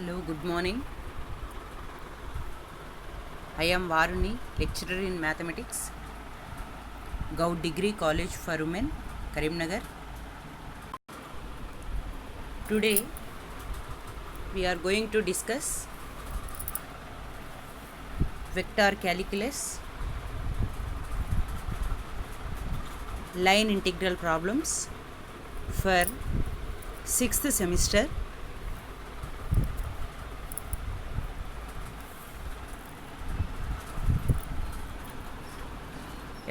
Hello, good morning. I am Varuni, lecturer in mathematics, Goud Degree College for Women, Karimnagar. Today we are going to discuss vector calculus, line integral problems for 6th semester.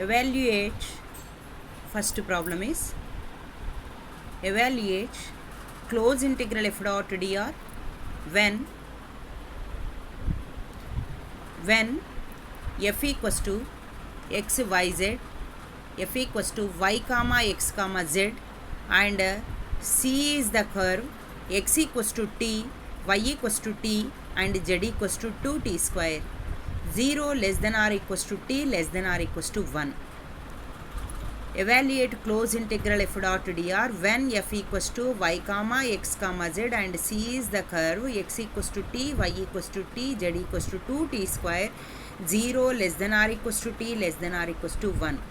Evaluate, first problem is evaluate close integral f dot dr when f equals to x y z, f equals to y comma x comma z, and c is the curve x equals to t, y equals to t, and z equals to 2t square. 0 less than or equals to t less than or equals to 1. Evaluate close integral f dot dr when f equals to y comma x comma z and c is the curve x equals to t, y equals to t, z equals to 2t square. 0 less than or equals to t less than or equals to 1.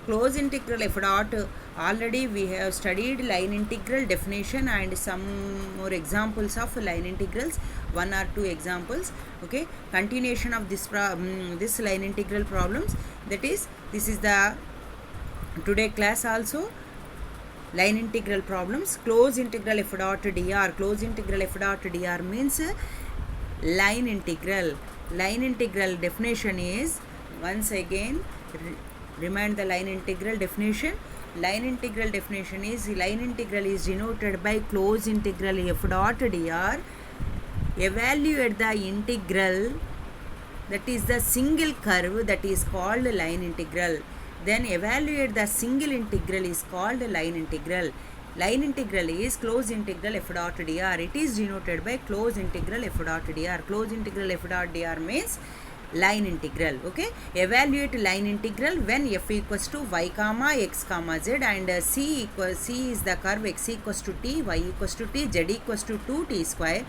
Close integral f dot, already we have studied line integral definition and some more examples of line integrals, 1 or 2 examples. Okay, continuation of this this line integral problems, that is, this is the today class also. Line integral problems, close integral f dot dr. Close integral f dot dr means line integral. Line integral definition is, once again remind the line integral definition. Line integral definition is, line integral is denoted by close integral f dot dr. Evaluate the integral, that is the single curve, that is called line integral. Then evaluate the single integral is called line integral. Line integral is close integral f dot dr. It is denoted by close integral f dot dr. Close integral f dot dr means line integral. Okay, evaluate line integral when f equals to y comma x comma z and c is the curve x equals to t, y equals to t, z equals to 2t square.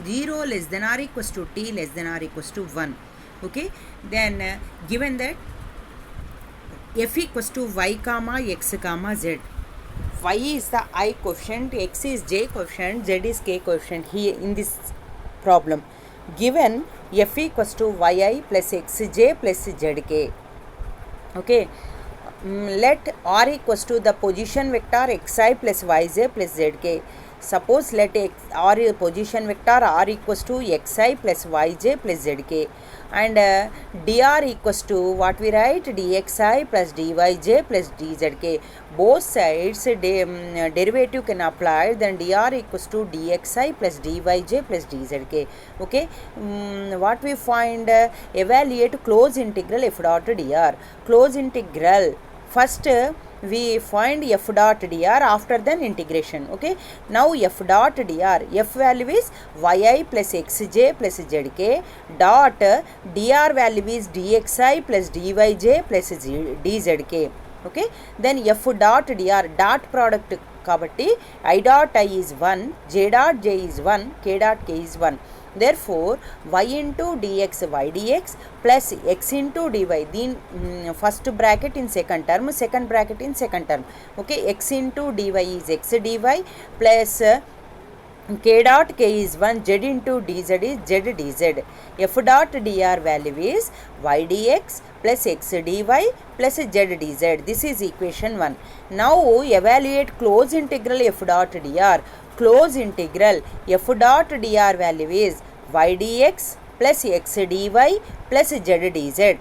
0 less than or equals to t less than or equals to 1. Okay, then given that f equals to y comma x comma z, y is the I coefficient, x is j coefficient, z is k coefficient. Here in this problem given f equals to yi plus xj plus zk. Okay, let r equals to the position vector xi plus yj plus zk. Suppose let r position vector r equals to xi plus yj plus zk, and dr equals to what we write, dxi plus dyj plus dzk. Both sides derivative can apply, then dr equals to dxi plus dyj plus dzk. Okay, what we find, evaluate close integral f dot dr. Close integral, first we find f dot dr, after then integration. Okay, now f dot dr, f value is yi plus xj plus zk dot dr value is dxi plus dyj plus dzk. Okay, then f dot dr, dot product kabatti I dot I is 1, j dot j is 1, k dot k is 1. Therefore y into dx y dx plus x into dy, the first bracket in second term, second bracket in second term. Okay, x into dy is x dy plus k dot k is 1, z into dz is z dz. F dot dr value is y dx plus x dy plus z dz. This is equation 1. Now evaluate close integral f dot dr. Close integral f dot dr value is y dx plus x dy plus z dz.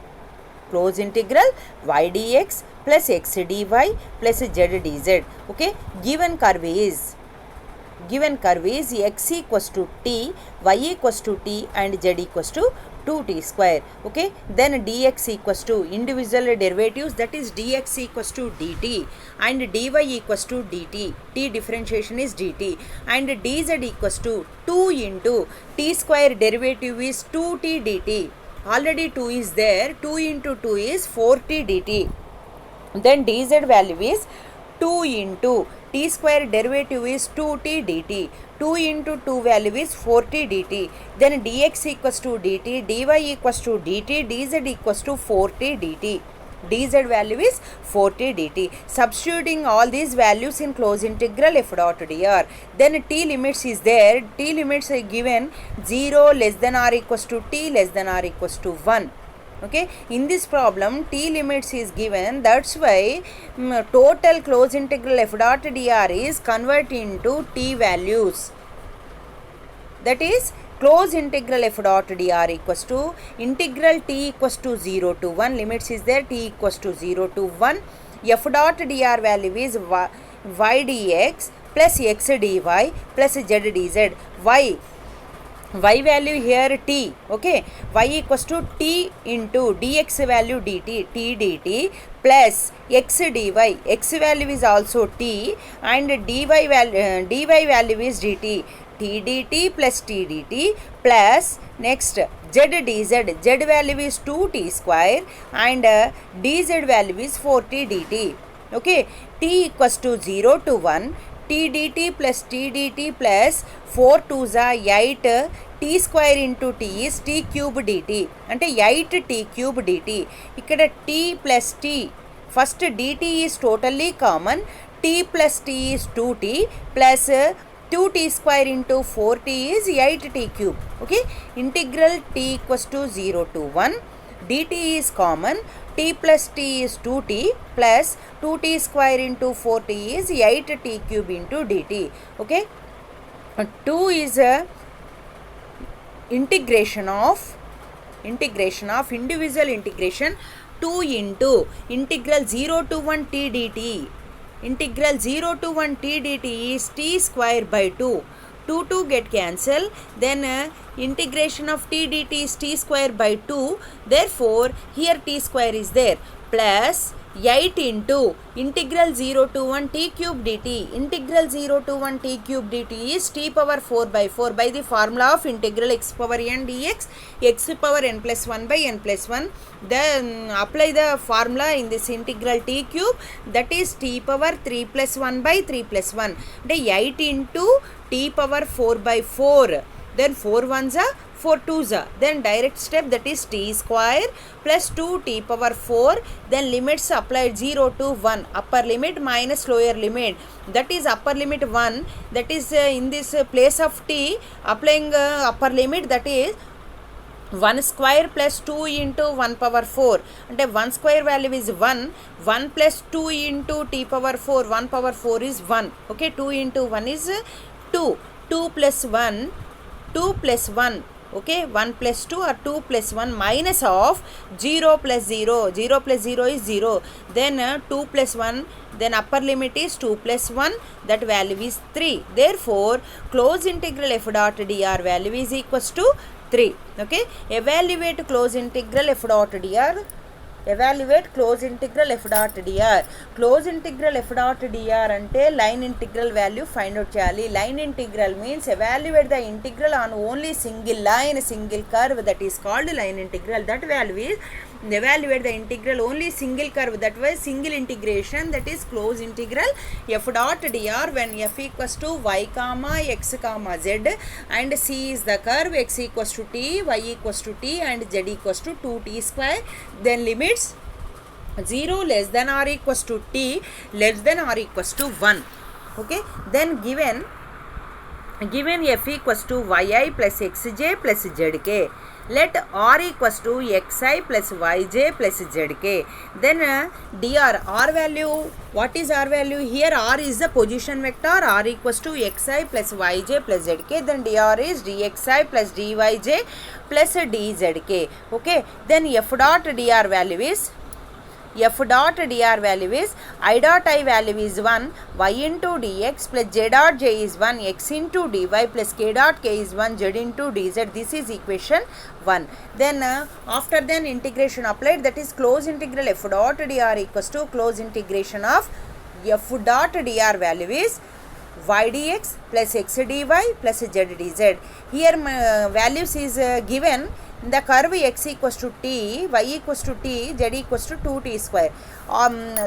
Close integral y dx plus x dy plus z dz. Okay, given curve is x equals to t, y equals to t, and z equals to 2t square. Okay, then dx equals to individual derivatives, that is dx equals to dt and dy equals to dt, t differentiation is dt, and dz equals to 2 into t square derivative is 2t dt. Already 2 is there, 2 into 2 is 4t dt. Then dz value is 2 into t square derivative is 2t dt. 2 into 2 value is 4t dt. Then dx equals to dt, dy equals to dt, dz equals to 4t dt. Dz value is 4t dt. Substituting all these values in closed integral f dot dr. Then t limits is there. T limits are given 0 less than or equals to t less than or equals to 1. Okay, in this problem t limits is given, that's why total closed integral f dot dr is convert into t values. That is closed integral f dot dr equals to integral t equals to 0 to 1, limits is there, t equals to 0 to 1, f dot dr value is y dx plus x dy plus z dz. Y value here t, okay, y equals to t into dx value dt, t dt plus x dy, x value is also t and dy value is dt, t dt plus t dt plus next z dz, z value is 2t square and dz value is 4t dt. Okay, t equals to 0 to 1, t dt plus t dt plus 4 2s are 8 t square into t is t cube dt అంటే 8 t cube dt. ఇక్కడ t plus t, first dt is totally common, t plus t is 2t plus 2t square into 4t is 8t cube. Okay, integral t equals to 0 to 1, dt is common, t plus t is 2t plus 2t square into 4t is 8t cube into dt. Okay, 2 is a integration of individual integration 2 into integral 0 to 1 t dt. Integral 0 to 1 t dt is t square by 2. 2 get cancel, then integration of t dt is t square by 2, therefore here t square is there, plus 8 into integral 0 to 1 t cube dt. Integral 0 to 1 t cube dt is t power 4 by 4 by the formula of integral x power n dx, x power n plus 1 by n plus 1. Then apply the formula in this integral t cube, that is t power 3 plus 1 by 3 plus 1. The 8 into t power 4 by 4, then 4 ones are 4 2s are, then direct step, that is t square plus 2 t power 4, then limits applied 0 to 1, upper limit minus lower limit, that is upper limit 1, that is in this place of t applying upper limit, that is 1 square plus 2 into 1 power 4, and 1 square value is 1, 1 plus 2 into t power 4, 1 power 4 is 1. Okay, 2 into 1 is 2, 2 plus 1, 2 plus 1, okay, 1 plus 2 or 2 plus 1 minus of 0 plus 0, 0 plus 0 is 0, then 2 plus 1, then upper limit is 2 plus 1, that value is 3. Therefore, closed integral f dot dr value is equals to 3. Okay, evaluate closed integral f dot dr. Evaluate closed integral f dot dr. Closed integral f dot dr ante line integral value find out cheyali. Line integral means evaluate the integral on only single line, single curve, that is called line integral. That value is evaluate the integral only single curve, that was single integration, that is closed integral f dot dr when f equals to y comma x comma z and c is the curve, x equals to t, y equals to t and z equals to 2t square, then limits 0 less than or equals to t less than or equals to 1. Okay, then given f equals to yi plus xj plus zk, let r equals to xi plus yj plus zk, then dr, r value, what is r value here? R is the position vector, r equals to xi plus yj plus zk, then dr is dxi plus dyj plus dzk. Okay, then f dot dr value is I dot I value is 1, y into dx plus j dot j is 1, x into dy plus k dot k is 1, z into dz. This is equation 1. Then after then integration applied, that is closed integral f dot dr equals to closed integration of f dot dr value is y dx plus x dy plus z dz. Here values is given In the curve x equals to t, y equals to t, z equals to 2t square.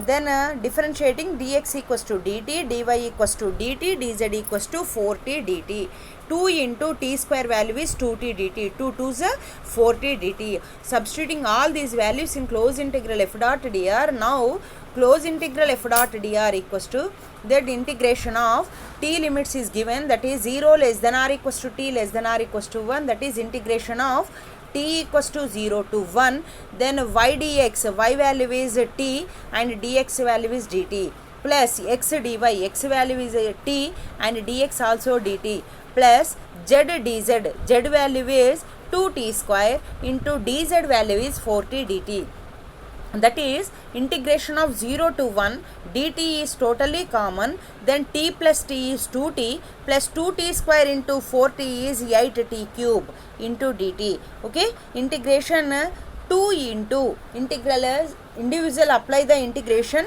Then differentiating dx equals to dt, dy equals to dt, dz equals to 4t dt. 2 into t square value is 2t dt. 2 2s are 4t dt. Substituting all these values in closed integral f dot dr. Now closed integral f dot dr equals to that integration of t limits is given, that is 0 less than or equals to t less than or equals to 1, that is integration of t equals to 0 to 1. Then y dx, y value is t and dx value is dt, plus x dy, x value is t and dx also dt, plus z dz, z value is 2t square into dz value is 4t dt. That is integration of 0 to 1, dt is totally common, then t plus t is 2t plus 2t square into 4t is 8t cube into dt. Okay, integration 2 into integral as individual, apply the integration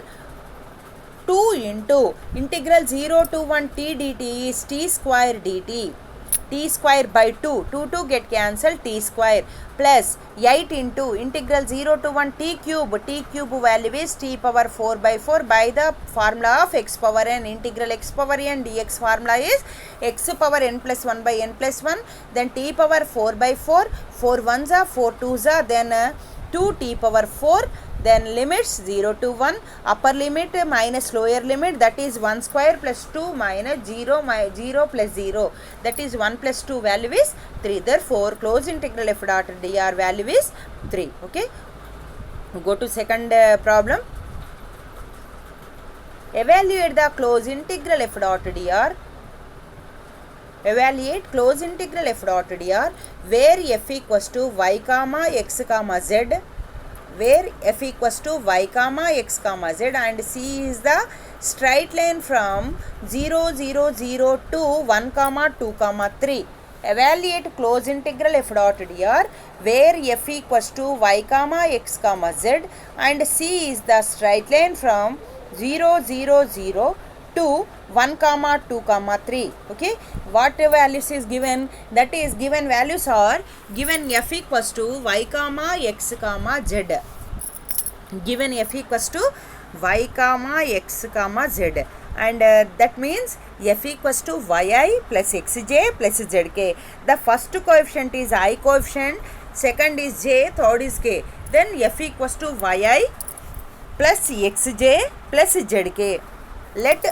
2 into integral 0 to 1 t dt is t square dt, t square by 2, 2 get cancelled, t square, plus 8 into integral 0 to 1 t cube value is t power 4 by 4 by the formula of x power n. Integral x power n dx formula is x power n plus 1 by n plus 1, then t power 4 by 4, 4 1s are 4 2s are, then 2t power 4, then limits 0 to 1, upper limit minus lower limit, that is 1 square plus 2 minus 0 plus 0, that is 1 plus 2 value is 3. Therefore closed integral f dot dr value is 3. Okay, go to second problem. Evaluate the closed integral f dot dr. Evaluate closed integral f dot dr where f equals to y comma x comma z, where f equals to y comma x comma z and c is the straight line from 0 0 0 to 1 comma 2 comma 3. Evaluate closed integral f dot dr where f equals to y comma x comma z and c is the straight line from 0 0 0 to 1 comma 2 comma 3. Okay, what values is given, that is given values are given f equals to y comma x comma z, given f equals to y comma x comma z, and that means f equals to yi plus xj plus zk. The first coefficient is I coefficient, second is j, third is k, then f equals to yi plus xj plus zk. Let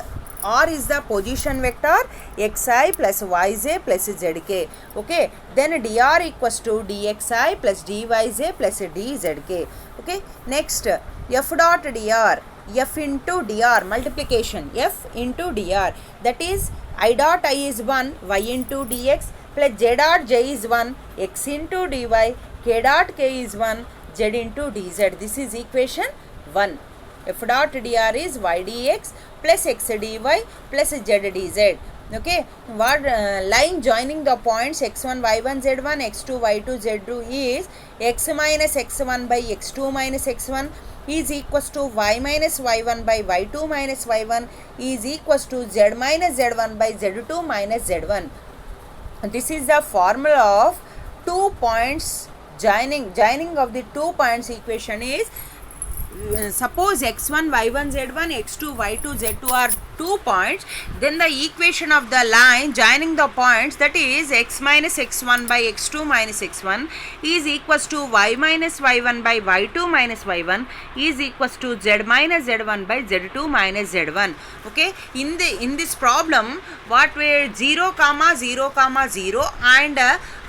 r is the position vector, xi plus yj plus zk. Okay, then dr equals to dxi plus dyj plus dzk. Okay, next f dot dr, f into dr multiplication, f into dr, that is I dot I is 1, y into dx plus j dot j is 1, x into dy, k dot k is 1, z into dz. This is equation 1. F dot dr is y dx plus x dy plus z dz. Okay, what line joining the points x1 y1 z1 x2 y2 z2 is x minus x1 by x2 minus x1 is equals to y minus y1 by y2 minus y1 is equals to z minus z1 by z2 minus z1. This is the formula of 2 points joining of the 2 points equation is suppose x1 y1 z1 x2 y2 z2 are 2 points, then the equation of the line joining the points, that is x minus x1 by x2 minus x1 is equals to y minus y1 by y2 minus y1 is equals to z minus z1 by z2 minus z1. Okay, in this problem what were 0 comma 0 comma 0 and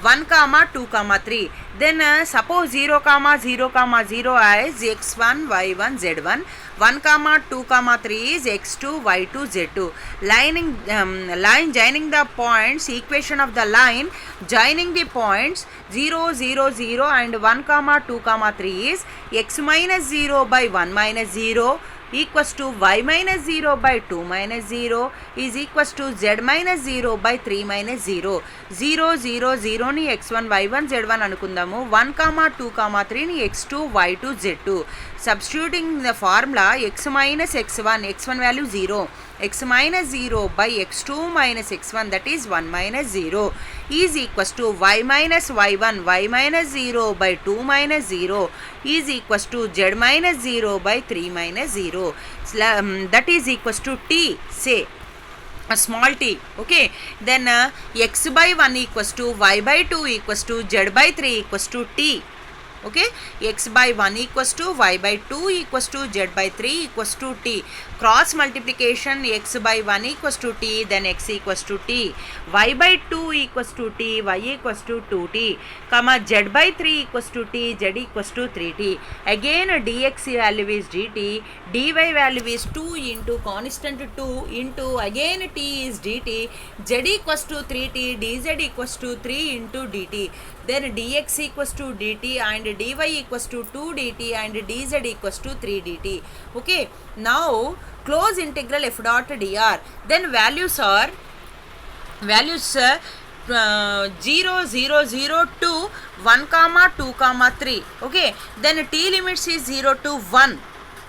1 comma 2 comma 3, then suppose 0 comma 0 comma 0 as x1 y1 z1, 1 comma 2 comma 3 is x2 y2 z2. Line joining the points, equation of the line joining the points 0 0 0 and 1 comma 2 comma 3 is x minus 0 by 1 minus 0 equals to y minus 0 by 2 minus 0 is equals to z minus 0 by 3 minus 0. 0 0 0 ni x1 y1 z1 anukundamu, 1 comma 2 comma 3 ni x2 y2 z2. Substituting the formula x minus x1 value 0, x minus 0 by x2 minus x1, that is 1 minus 0, is equals to y minus y1 y minus 0 by 2 minus 0 is equals to z minus 0 by 3 minus 0. That is equals to t, say a small t. Okay, then x by 1 equals to y by 2 equals to z by 3 equals to t. Okay, x by 1 equals to y by 2 equals to z by 3 equals to t. Cross multiplication, x by 1 equals to t, then x equals to t, y by 2 equals to t, y equals to 2t, comma z by 3 equals to t, z equals to 3t. Again dx value is dt, dy value is 2 into constant 2 into again t is dt, z equals to 3t, dz equals to 3 into dt. Then dx equals to dt and dy equals to 2 dt and dz equals to 3 dt. Okay, now close integral f dot dr. Then values 0 0 0 to 1 comma 2 comma 3. Okay, then t limits is 0 to 1.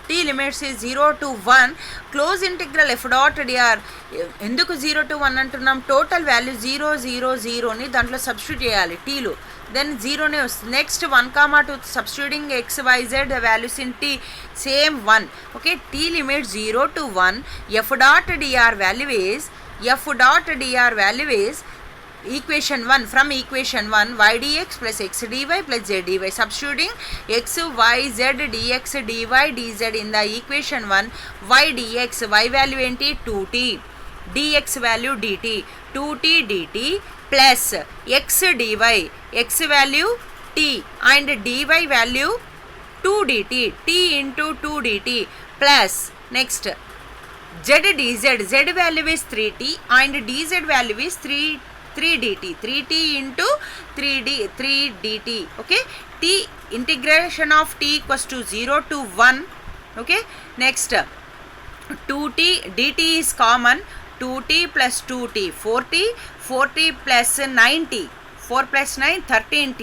t limits is 0 to 1. Close integral f dot dr. ఎందుకు 0 to 1 అంటున్నాం? Total value 0 0 0ని దాంట్లో substitute చేయాలి టీలు, then జీరోనే వస్తుంది. Next 1 comma 2 substituting x y z values in t same 1. Okay, t limit 0 to 1. F dot dr value is equation 1, from equation 1 y dx plus x dy plus z dy, substituting x y z dx dy dz in the equation 1, y dx, y value enti 2t, dx value dt, 2t dt plus x dy, x value t and dy value 2 dt, t into 2 dt plus next z dz, z value is 3t and dz value is 3 dt, 3t into 3 dt. Okay, t integration of t equals to 0 to 1. Okay, next 2t dt is common, 2t plus 2t 4t plus 90, 4 plus 9 13t,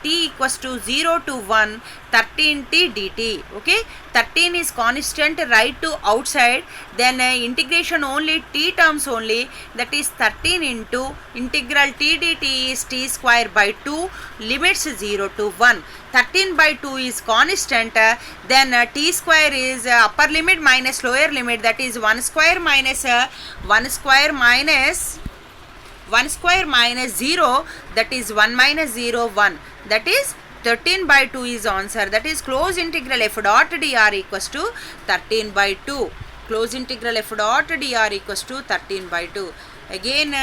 t equals to 0 to 1, 13t dt. Okay, 13 is constant, right to outside, then integration only t terms only, that is 13 into integral t dt is t square by 2, limits 0 to 1. 13 by 2 is constant, then t square is upper limit minus lower limit, that is 1 square minus 0, that is 1 minus 0 1, that is 13 by 2 is answer. That is close integral f dot dr equals to 13 by 2. Close integral f dot dr equals to 13 by 2. Again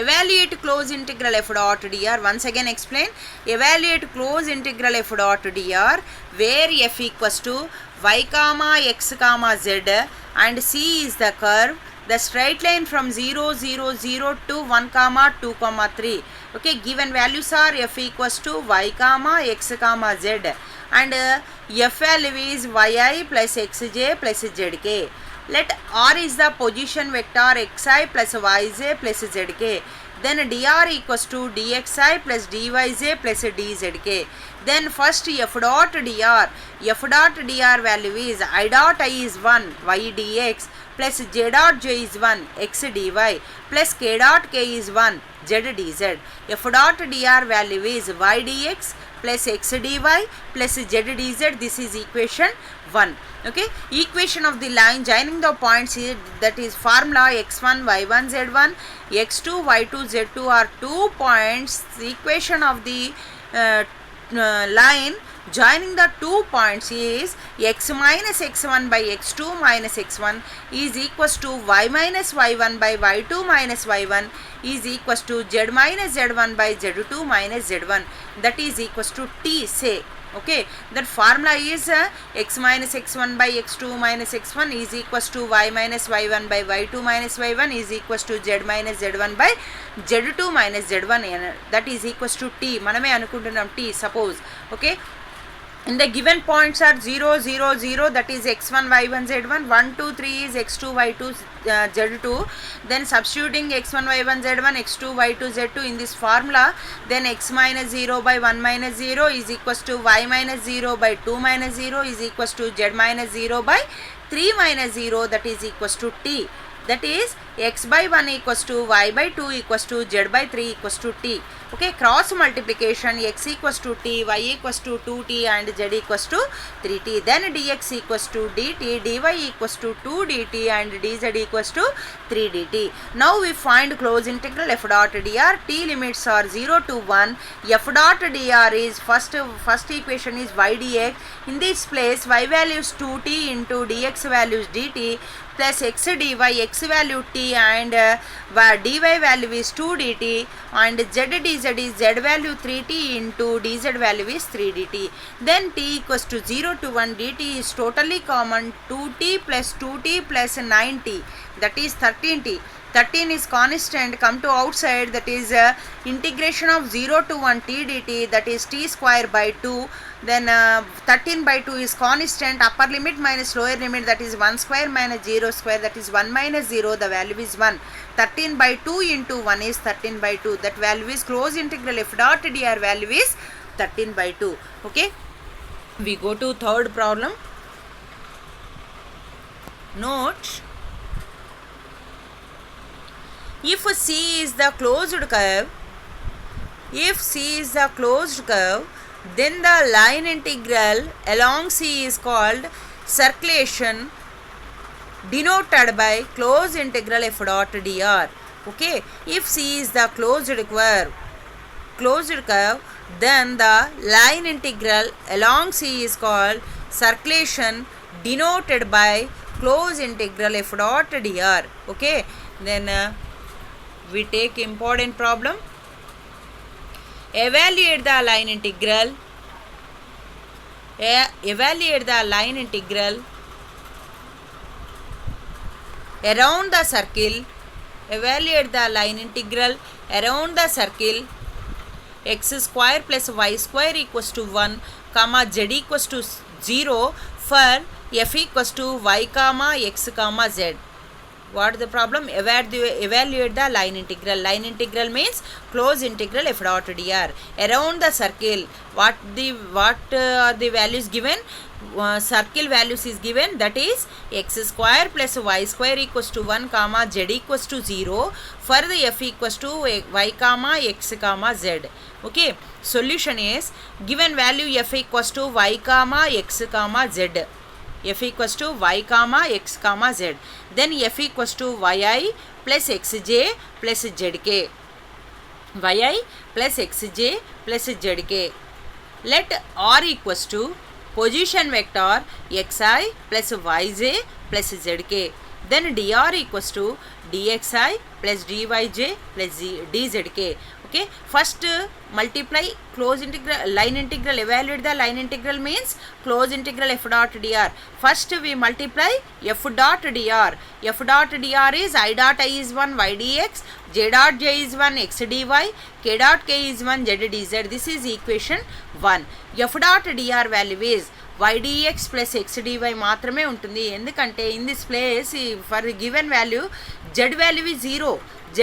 evaluate close integral f dot dr. Once again explain. Evaluate close integral f dot dr where f equals to y comma x comma z and c is the curve, the straight line from 0 0 0 to 1 comma 2 comma 3. Okay, given values are f equals to y comma x comma z and f value is yi plus xj plus zk. Let r is the position vector xi plus yj plus zk. Then dr equals to dxi plus dyj plus dzk. Then first f dot dr value is I dot I is 1 y dx plus j dot j is 1 x dy plus k dot k is 1 z dz. F dot dr value is y dx plus x dy plus z dz. This is equation 1. Okay, equation of the line joining the points here, that is formula x1 y1 z1 x2 y2 z2 are 2 points. The equation of the line joining the 2 points is x minus x1 by x2 minus x1 is equals to y minus y1 by y2 minus y1 is equals to z minus z1 by z2 minus z1, that is equals to t, say. Okay, that formula is x minus x1 by x2 minus x1 is equals to y minus y1 by y2 minus y1 is equals to z minus z1 by z2 minus z1, that is equals to t. మనమే అనుకుంటున్నాం t, suppose. Okay, and the given points are 0 0 0, that is x1 y1 z1, 1 2 3 is x2 y2 z2. Then substituting x1 y1 z1 x2 y2 z2 in this formula, then x minus 0 by 1 minus 0 is equals to y minus 0 by 2 minus 0 is equals to z minus 0 by 3 minus 0 that is equals to t. That is x by 1 equals to y by 2 equals to z by 3 equals to t. Okay, cross multiplication x equals to t, y equals to 2t and z equals to 3t. Then dx equals to dt, dy equals to 2 dt and dz equals to 3 dt. Now we find close integral f dot dr. T limits are 0 to 1. F dot dr is first equation is y dx. In this place y value is 2t into dx value is dt plus x dy, x value t and dy value is 2 dt and z dz is z value 3t into dz value is 3 dt. Then t equals to 0 to 1, dt is totally common, 2t plus 2t plus 9t, that is 13t. 13 is constant, come to outside, that is integration of 0 to 1 t dt, that is t square by 2. Then 13 by 2 is constant, upper limit minus lower limit, that is 1 square minus 0 square, that is 1 minus 0, the value is 1. 13 by 2 into 1 is 13 by 2, that value is close integral f dot dr value is 13 by 2. Okay, we go to third problem. Note, if C is the closed curve, then the line integral along C is called circulation, denoted by closed integral f dot dr. Okay, if C is the closed curve, then the line integral along C is called circulation, denoted by closed integral f dot dr. Okay, then we take important problem. Evaluate the line integral. Around the circle. Evaluate the line integral around the circle. X square plus y square equals to 1, comma z equals to 0 for f equals to y comma x comma z. What is the problem? Evaluate the line integral. Line integral means close integral f dot dr. Around the circle, what are the values given? Circle values is given, that is x square plus y square equals to 1 comma z equals to 0 for the f equals to y comma x comma z. Okay, solution is given value f equals to y comma x comma z. F equals to y comma x comma z. Then f equals to yi plus xj plus zk. yi plus xj plus zk. Let r equals to position vector xi plus yj plus zk. Then dr equals to dxi plus dyj plus dzk. Okay, first multiply close integral, line integral. Evaluate the line integral means close integral f dot dr. First we multiply f dot dr. F dot dr is I dot I is 1 y dx, j dot j is 1 x dy, k dot k is 1 z dz. This is equation 1. F dot dr value is y dx plus x dy మాత్రమే ఉంటుంది. ఎందుకంటే in this place for given value z value is 0, z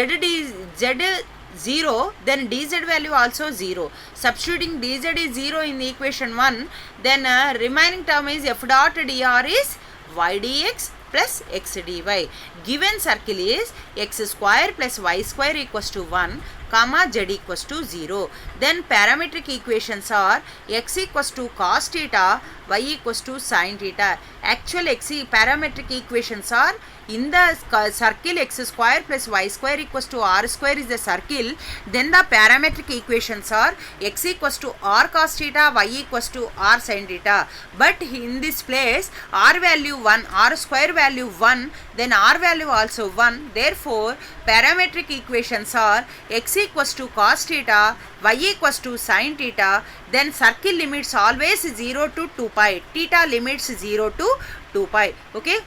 0, then dz value also 0. Substituting dz is 0 in the equation 1, then remaining term is f dot dr is y dx plus x dy. Given circle is x square plus y square equals to 1, comma z equals to 0. Then parametric equations are x equals to cos theta, y equals to sin theta. Actual parametric equations are in the circle x square plus y square equals to r square is the circle. Then the parametric equations are x equals to r cos theta, y equals to r sin theta. But in this place r value 1, r square value 1, then r value also 1. Therefore parametric equations are x equals to cos theta, y equals to sin theta. Then circle limits always 0 to 2 pi, theta limits 0 to 2 pi. Okay,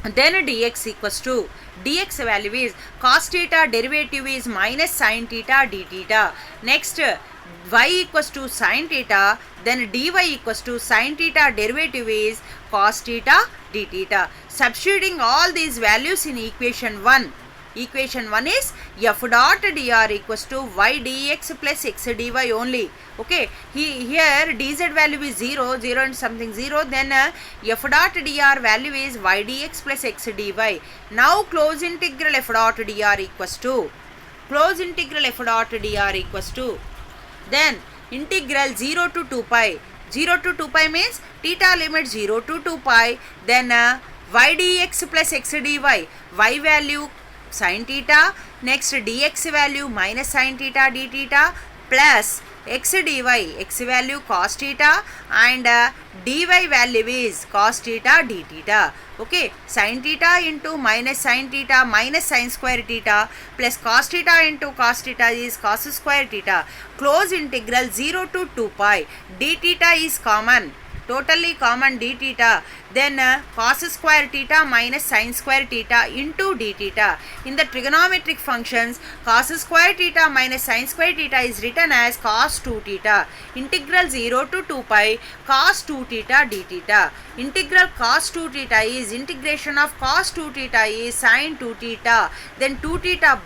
then dx equals to, dx value is cos theta, derivative is minus sin theta d theta. Next y equals to sin theta, then dy equals to sin theta, derivative is cos theta d theta. Substituting all these values in equation 1, equation 1 is f dot dr equals to y dx plus x dy only. Okay, here dz value is 0 and something 0, then f dot dr value is y dx plus x dy. Now close integral f dot dr equals to then integral 0 to 2 pi. 0 to 2 pi means theta limit 0 to 2 pi, then y dx plus x dy, y value sin theta, next dx value minus sin theta d theta, plus x dy, x value cos theta, and dy value is cos theta d theta. Okay, sin theta into minus sin theta minus sin square theta plus cos theta into cos theta is cos square theta. Close integral 0 to 2 pi, d theta is common, totally common d theta, then cos square theta minus sin square theta into d theta. In the trigonometric functions, cos square theta minus sin square theta is written as cos 2 theta. Integral 0 to 2 pi cos 2 theta d theta. Integral cos 2 theta is integration of cos 2 theta is sin 2 theta, then 2 theta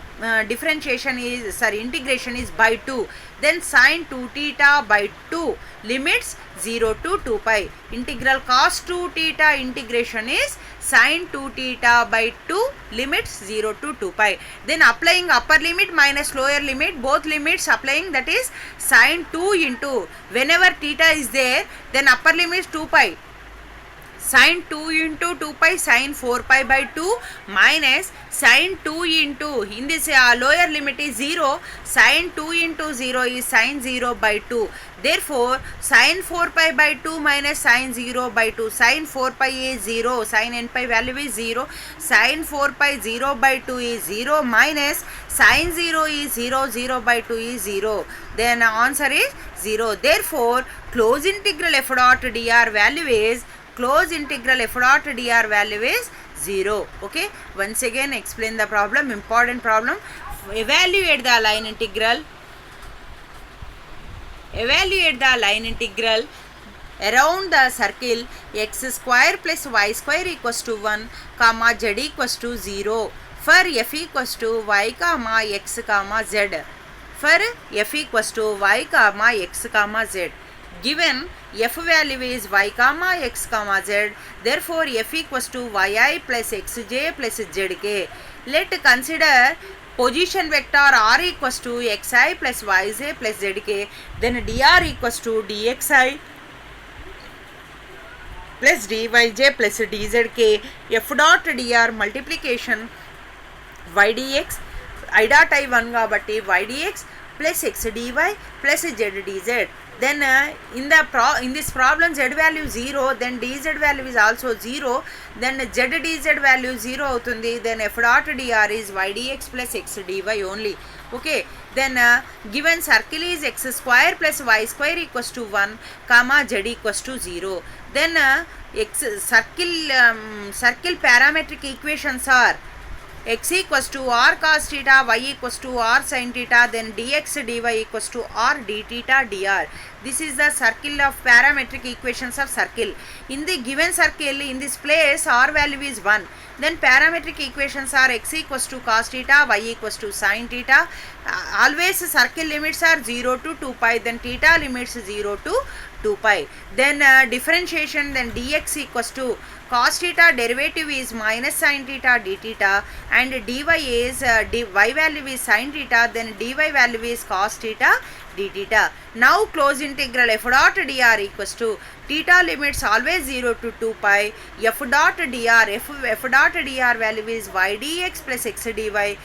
integration is by 2, then sin 2 theta by 2, limits 0 to 2 pi. Integral cos 2 theta integration is sin 2 theta by 2, limits 0 to 2 pi. Then applying upper limit minus lower limit, both limits applying, that is sin 2 into, whenever theta is there, then upper limit is 2 pi, sin 2 into 2 pi sin 4 pi by 2 minus sin 2 into, in this lower limit is 0, sin 2 into 0 is sin 0 by 2. Therefore sin 4 pi by 2 minus sin 0 by 2, sin 4 pi is 0, sin n pi value is 0, sin 4 pi 0 by 2 is 0 minus sin 0 is 0 by 2 is 0, then answer is 0. Therefore close integral f dot dr value is zero. Okay, once again explain the problem, important problem. Evaluate the line integral around the circle x square plus y square equals to 1 comma z equals to 0 for f equals to y comma x comma z. For f equals to y comma x comma z, given f value is y comma x comma z, therefore f equals to yi plus xj plus zk. Let consider position vector r equals to xi plus yj plus zk, then dr equals to dxi plus dyj plus dzk. F dot dr multiplication y dx, I dot I 1 కాబట్టి y dx plus x dy plus z dz. Then in this problem z value 0, then dz value is also 0, then z dz value 0 అవుతుంది, then f dot dr is y dx plus x dy only. Okay, then given circle is x square plus y square equals to 1 comma z equals to 0, then circle parametric equations are x equals to r cos theta, y equals to r sin theta, then dx dy equals to r d theta dr. This is the circle of parametric equations of circle. In the given circle, in this place r value is 1, then parametric equations are x equals to cos theta, y equals to sin theta. Always circle limits are 0 to 2 pi, then theta limits 0 to 2 pi. Then differentiation, then dx equals to cos theta derivative is minus sin theta d theta, and dy is y value is sin theta, then dy value is cos theta d theta. Now close integral f dot dr equals to theta limits always 0 to 2 pi, f dot dr value is y dx plus x dy, y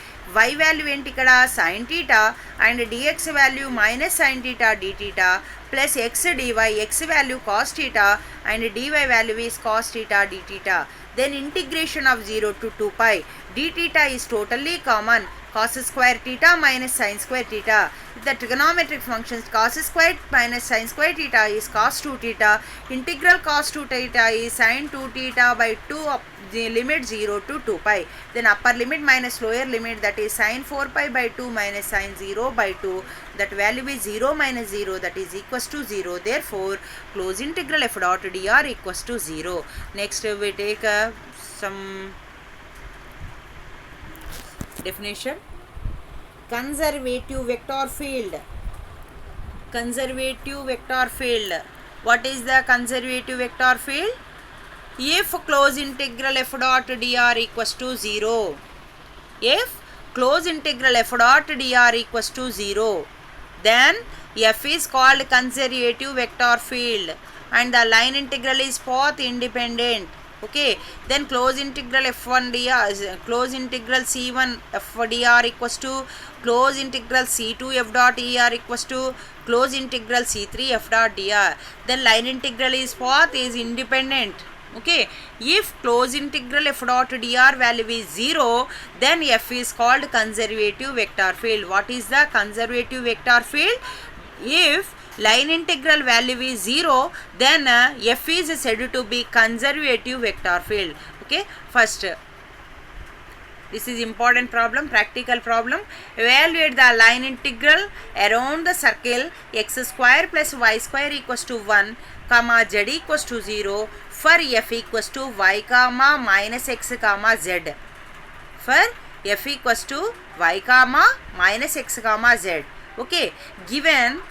value ఏంటి ఇక్కడ sin theta, and dx value minus sin theta d theta plus x dy, x value cos theta, and dy value is cos theta d theta. Then integration of 0 to 2 pi, d theta is totally common, cos square theta minus sin square theta. The trigonometric functions cos square minus sin square theta is cos 2 theta, integral cos 2 theta is sin 2 theta by 2 up the limit 0 to 2 pi, then upper limit minus lower limit, that is sin 4 pi by 2 minus sin 0 by 2, that value is 0 minus 0, that is equals to 0. Therefore close integral f dot dr equals to 0. Next we take some Definition: conservative vector field. Conservative vector field. What is the conservative vector field? If close integral f dot dr equals to 0, if close integral f dot dr equals to 0, then f is called conservative vector field and the line integral is path independent. Okay, then close integral f1 dr is close integral c1 f dr equals to close integral c2 f dot dr equals to close integral c3 f dot dr. Then line integral is path is independent. Okay, if close integral f dot dr value is 0, then f is called conservative vector field. What is the conservative vector field? If line integral value is 0, then f is said to be conservative vector field. Okay, first this is important problem, practical problem. Evaluate the line integral around the circle x square plus y square equals to 1 comma z equals to 0 for f equals to y comma minus x comma z. For f equals to y comma minus x comma z. Okay, given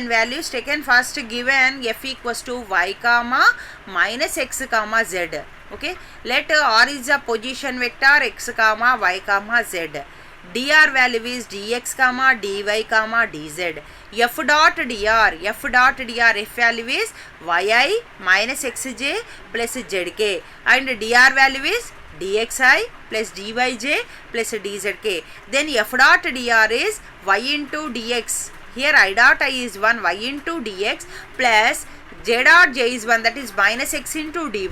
values taken first. Given f equals to y comma minus x comma z. Okay, let r is a position vector x comma y comma z. Dr value is dx comma dy comma dz. F dot dr f value is yi minus xj plus zk and dr value is dxi plus dyj plus dzk. Then f dot dr is y into dx. Here I dot I is 1 y into dx plus j dot j is 1, that is minus x into dy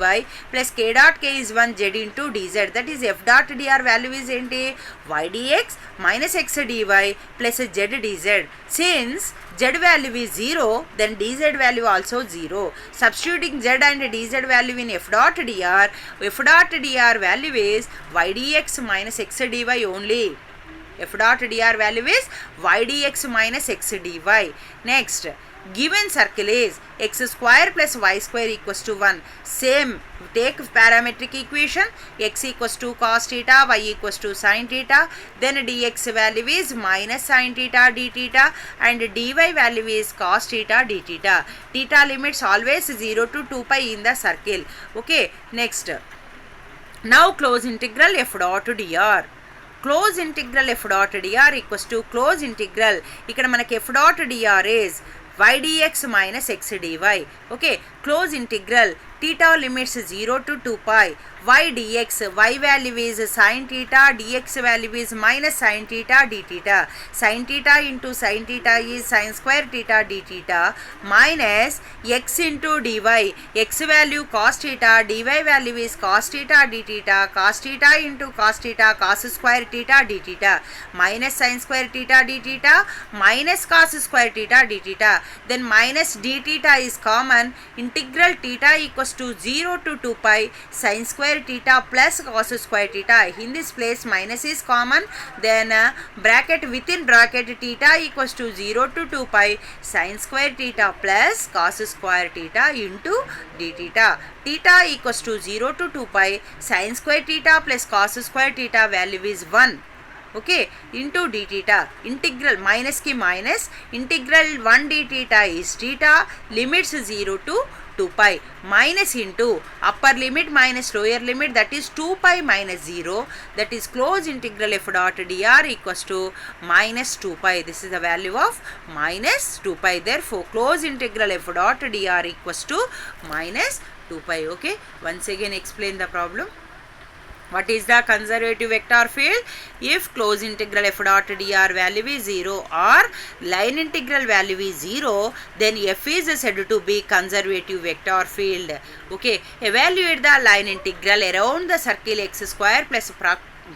plus k dot k is 1 z into dz. That is f dot dr value is enti y dx minus x dy plus z dz. Since z value is 0, then dz value also 0. Substituting z and dz value in f dot dr value is y dx minus x dy only. F dot dr value is y dx minus x dy. Next, given circle is x square plus y square equals to 1. Same, take parametric equation x equals to cos theta, y equals to sin theta. Then dx value is minus sin theta d theta and dy value is cos theta d theta. Theta limits always 0 to 2 pi in the circle. Okay, next. Now close integral f dot dr. Close integral f dot dr equals to close integral. Ikkada manaki f dot dr is y dx minus x dy. Okay, close integral theta limits 0 to 2 pi. Y dx, y value is sin theta, dx value is minus sin theta d theta. Sin theta into sin theta is sin square theta d theta minus x into dy. X value cos theta, dy value is cos theta d theta, cos theta into cos theta, cos square theta d theta minus sin square theta d theta minus cos square theta d theta. Then minus d theta is common. Integral theta equals to 0 to 2 pi sin square theta plus cos square theta. In this place minus is common. Then bracket within bracket theta equals to 0 to 2 pi sin square theta plus cos square theta into d theta. Theta equals to 0 to 2 pi sin square theta plus cos square theta value is 1. Okay, into d theta. Integral minus ki minus integral 1 d theta is theta, limits 0 to 2 pi minus into upper limit minus lower limit, that is 2 pi minus 0, that is close integral f dot dr equals to minus 2 pi. This is the value of minus 2 pi. Therefore close integral f dot dr equals to minus 2 pi. Okay, once again explain the problem. What is the conservative vector field? If close integral f dot dr value is 0 or line integral value is 0, then f is said to be conservative vector field. Okay, evaluate the line integral around the circle x square plus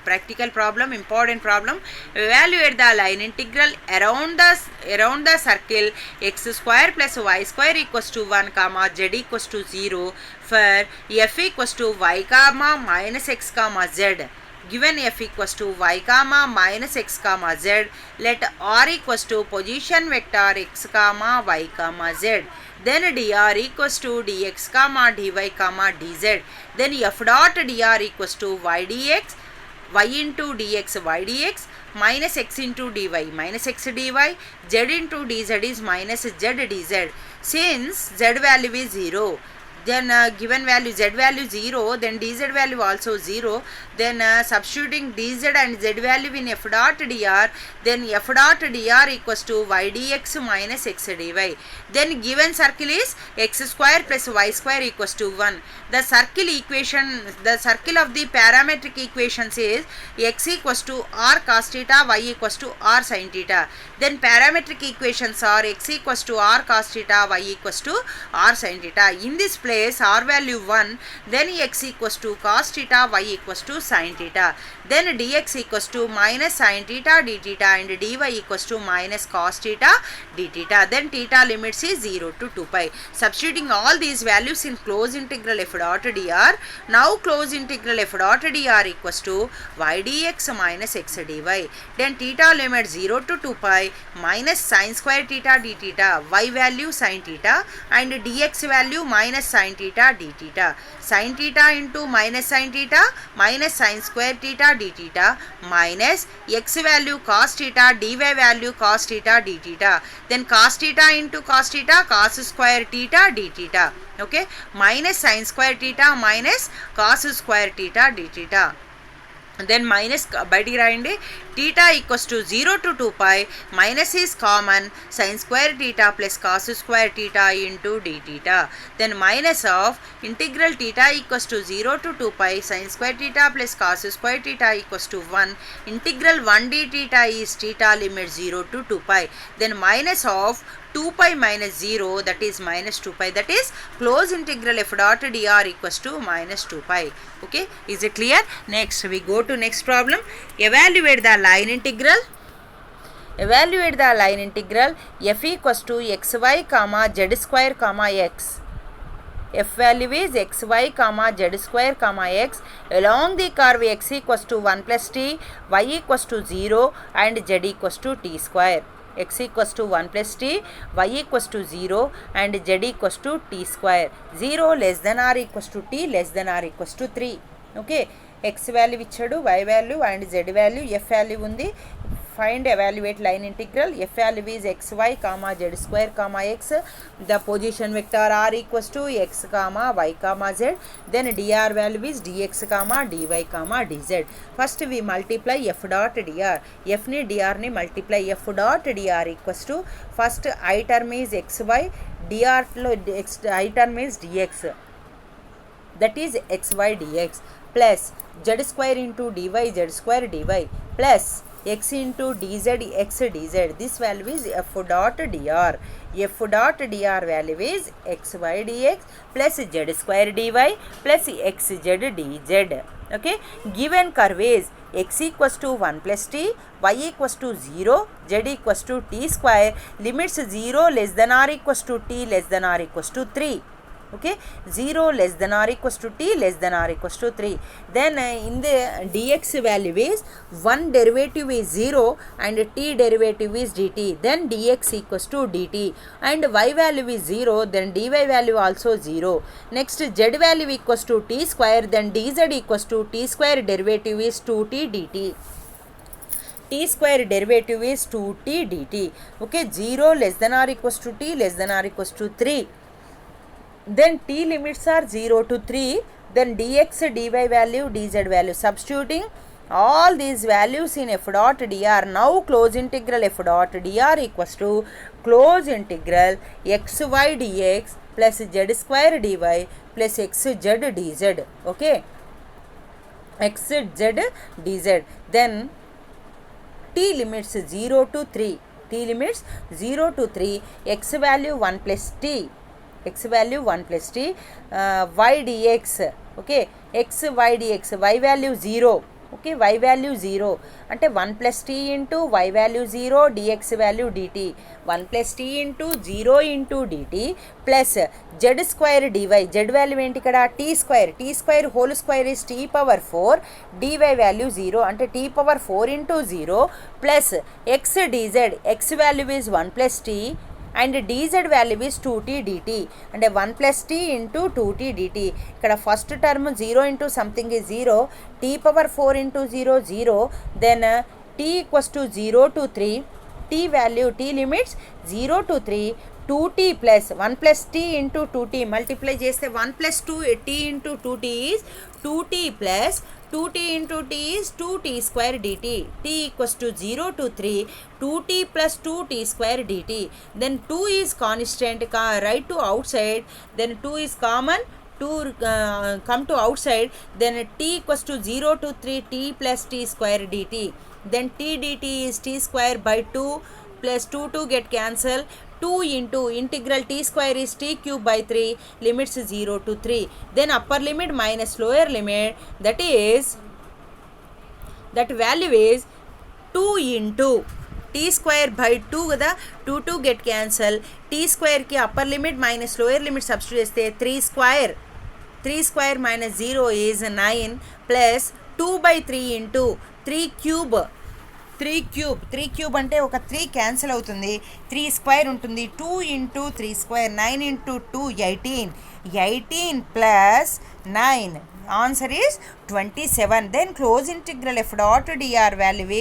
practical problem, important problem. Evaluate the line integral around the circle x square plus y square equals to 1 comma z equals to 0 for f equals to y comma minus x comma z. Given f equals to y comma minus x comma z, let r equals to position vector x comma y comma z. Then dr equals to dx comma dy comma dz. Then f dot dr equals to y dx y into dx y dx minus x into dy minus x dy, z into dz is minus z dz. Since z value is 0, then given value z value 0, then dz value also 0, then substituting dz and z value in f dot dr, then f dot dr equals to y dx minus x dy. Then given circle is x square plus y square equals to 1. The circle equation, the circle of the parametric equations is x equals to r cos theta, y equals to r sin theta. Then parametric equations are x equals to r cos theta, y equals to r sin theta. In this place r value 1, then x equals to cos theta, y equals to sin theta. Then dx equals to minus sin theta d theta and dy equals to minus cos theta d theta. Then theta limits is 0 to 2 pi. Substituting all these values in closed integral f dot dr. Now closed integral f dot dr equals to y dx minus x dy. Then theta limit 0 to 2 pi minus sin square theta d theta, y value sin theta and dx value minus sin theta d theta. Sin theta into minus sin theta minus sin square theta d theta minus x value cos theta, dy value cos theta d theta. Then cos theta into cos theta, cos square theta d theta. Okay, minus sin square theta minus cos square theta d theta. Then minus బయటికి రాయండి. theta equals to 0 to 2 pi, minus is common, sin square theta plus cos square theta into d theta. Then minus of integral theta equals to 0 to 2 pi, sin square theta plus cos square theta equals to 1. Integral 1 d theta is theta limit 0 to 2 pi. Then minus of 2 pi minus 0, that is minus 2 pi, that is close integral f dot dr equals to minus 2 pi. Okay, is it clear? Next we go to next problem. Evaluate the line integral. Evaluate the line integral f equals to xy comma z square comma x. F value is xy comma z square comma x along the curve x equals to 1 plus t, y equals to 0 and z equals to t square. X equals to 1 plus t, y equals to 0 and z equals to t square. 0 less than or equals to t less than or equals to 3. Okay, x value ఇచ్చాడు, y value and z value, f value ఉంది. Find evaluate line integral. F value is xy comma z square comma x. The position vector r equals to x comma y comma z. Then dr value is dx comma dy comma dz. First we multiply f dot dr. F ni dr ni multiply. F dot dr equals to first I term is xy, dr lo I term is dx, that is xy dx plus z square into dy z square dy plus x into dz x dz. This value is f dot dr. F dot dr value is xy dx plus z square dy plus xz dz. Okay, given curve is x equals to 1 plus t, y equals to 0, z equals to t square, limits 0 less than or equals to t less than or equals to 3. Okay, 0 less than or equals to t less than or equals to 3. Then in the dx value is 1 derivative is 0 and t derivative is dt, then dx equals to dt, and y value is 0, then dy value also 0. Next z value equals to t square, then dz equals to t square derivative is 2t dt. T square derivative is 2t dt. Okay, 0 less than or equals to t less than or equals to 3. Then t limits are 0 to 3, then dx dy value dz value. Substituting all these values in f dot dr. Now close integral f dot dr equals to close integral xy dx plus z square dy plus xz dz. Okay, xz dz. Then t limits 0 to 3. T limits 0 to 3. X value 1 plus t. X value 1 plus t, y dx. Okay, x y dx, y value 0. Okay, y value 0 అంటే 1 plus t into y value 0 dx value dt. 1 plus t into 0 into dt plus z square dy. Z value ఏంటి ఇక్కడ t square. T square whole square is t power 4, dy value 0 అంటే t power 4 into 0 plus x dz. X value is 1 plus t and dz value is 2t dt అంటే 1 plus t into 2t dt. ఇక్కడ first term 0 into something is 0, t power 4 into 0 0, then t equals to 0 to 3, t value t limits 0 to 3, 2t plus 1 plus t into 2t multiply చేస్తే 1 plus 2t into 2t is 2t plus 2t into t is 2t square dt. t equals to 0 to 3, 2t plus 2t square dt. Then 2 is constant, right to outside, then 2 is common, 2 come to outside, then t equals to 0 to 3, t plus t square dt. Then t dt is t square by 2 plus 2 get cancel. 2 into integral t square is t cube by 3, limits 0 to 3. Then upper limit minus lower limit, that value is 2 into t square by 2 కదా, 2 get cancel, t square ki upper limit minus lower limit substitute చేస్తే 3 square minus 0 is 9 plus 2 by 3 into 3 cube అంటే ఒక 3 cancel అవుతుంది, 3 square ఉంటుంది, 2 into 3 square 9 into 2 18 plus 9, answer is 27. Then close integral f dot dr value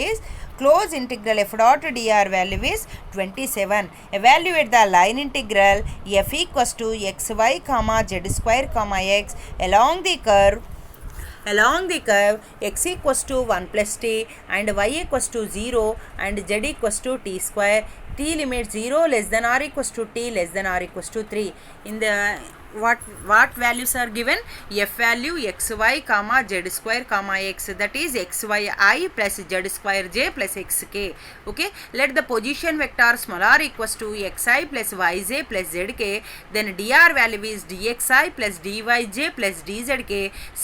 is 27. Evaluate the line integral f equals to xy comma z square comma x along the curve x equals to 1 plus t and y equals to 0 and z equals to t square. T limit 0 less than or equals to t less than or equals to 3. In the what values are given? F value xy comma z square comma x, that is xyi plus z square j plus xk. Okay, let the position vector small r equals to xi plus yj plus zk. Then dr value is dxi plus dyj plus dzk.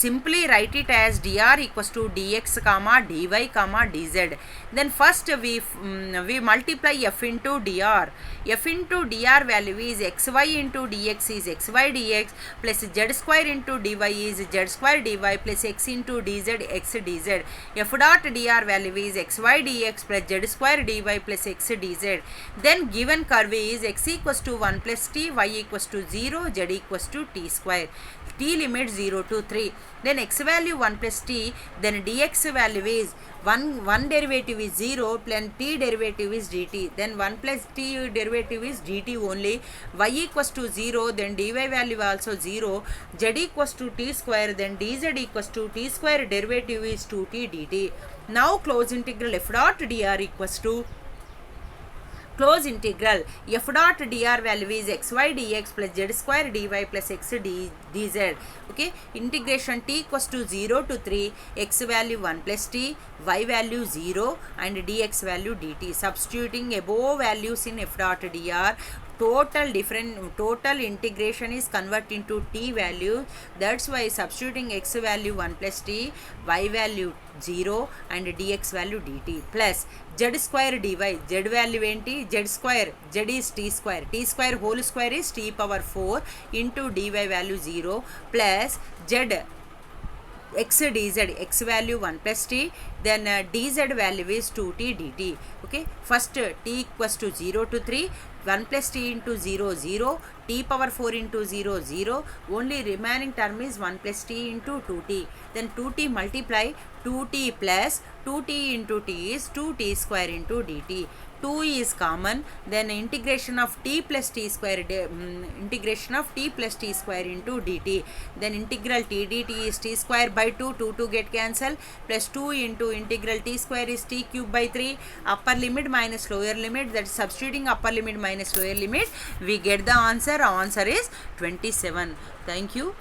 Simply write it as dr equals to dx comma dy comma dz. Then first we multiply f into dr. F into dr value is xy into dx is xy dx plus z square into dy is z square dy plus x into dz x dz. F dot dr value is xy dx plus z square dy plus x dz. Then given curve is x equals to 1 plus t, y equals to 0, z equals to t square. T limit 0 to 3. Then x value 1 plus t, then dx value is 1 derivative is 0, then t derivative is dt, then 1 plus t derivative is dt only. Y equals to 0, then dy value also 0, z equals to t square, then dz equals to t square, derivative is 2t dt. Now close integral f dot dr equals to close integral f dot dr value is xy dx plus z square dy plus x dz. Okay, integration t equals to 0 to 3, x value 1 plus t, y value 0 and dx value dt. Substituting above values in f dot dr, total integration is convert into t value. That's why substituting x value 1 plus t, y value 0 and dx value dt plus z square dy. Z value enti z square, z is t square whole square is t power 4 into dy value 0 plus z x dz, x value 1 plus t, then dz value is 2t dt. Okay, first t equals to 0 to 3, 1 plus t into 0 0, t power 4 into 0 0, only remaining term is 1 plus t into 2t. Then 2t multiply 2t plus 2t into t is 2t square into dt. 2 is common, then integration of t plus t square into dt. Then integral t dt is t square by 2 get cancel, plus 2 into integral t square is t cube by 3, upper limit minus lower limit, that is substituting upper limit minus lower limit, we get the answer is 27. Thank you.